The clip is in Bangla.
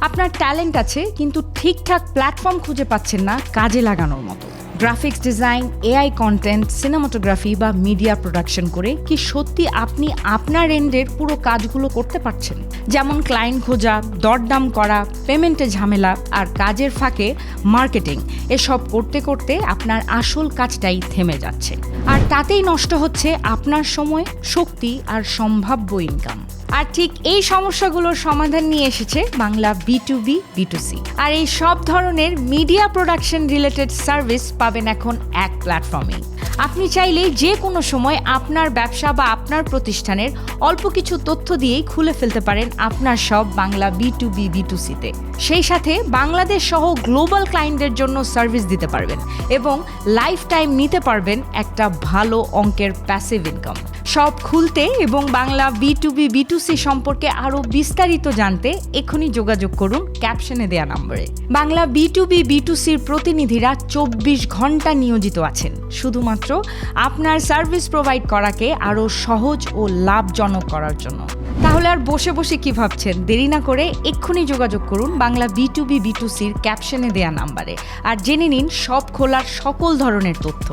আপনার ট্যালেন্ট আছে কিন্তু ঠিকঠাক প্ল্যাটফর্ম খুঁজে পাচ্ছেন না কাজে লাগানোর মতো। Graphics design, AI content, cinematography বা মিডিয়া প্রোডাকশন করে কি সত্যি আপনি আপনার এন্ডের পুরো কাজগুলো করতে পারছেন? যেমন ক্লায়েন্ট খোঁজা, দরদাম করা, পেমেন্টে ঝামেলা আর কাজের ফাঁকে মার্কেটিং, এসব করতে করতে আপনার আসল কাজটাই থেমে যাচ্ছে। আর তাতেই নষ্ট হচ্ছে আপনার সময়, শক্তি আর সম্ভাব্য ইনকাম। আর ঠিক এই সমস্যাগুলোর সমাধান নিয়ে এসেছে বাংলা B2B B2C। আর এই সব ধরনের মিডিয়া প্রোডাকশন রিলেটেড সার্ভিস পাবেন এখন এক প্ল্যাটফর্মেই। আপনি চাইলেই যে কোনো সময় আপনার ব্যবসা বা আপনার প্রতিষ্ঠানের অল্প কিছু তথ্য দিয়েই খুলে ফেলতে পারেন আপনার সব বাংলা B2B B2C-তে। সেই সাথে বাংলাদেশ সহ গ্লোবাল ক্লায়েন্টদের জন্য সার্ভিস দিতে পারবেন এবং লাইফ টাইম নিতে পারবেন একটা ভালো অঙ্কের প্যাসিভ ইনকাম। সব খুলতে এবং বাংলা B2B B2C সম্পর্কে আরও বিস্তারিত জানতে এখনই যোগাযোগ করুন ক্যাপশনে দেয়া নম্বরে। বাংলা B2B B2Cর প্রতিনিধিরা 24 ঘন্টা নিয়োজিত আছেন শুধুমাত্র আপনার সার্ভিস প্রোভাইড করাকে আরও সহজ ও লাভজনক করার জন্য। তাহলে আর বসে বসে কি ভাবছেন? দেরি না করে এক্ষুনি যোগাযোগ করুন বাংলা B2B B2Cর ক্যাপশনে দেয়া নম্বরে আর জেনে নিন সব খোলার সকল ধরনের তথ্য।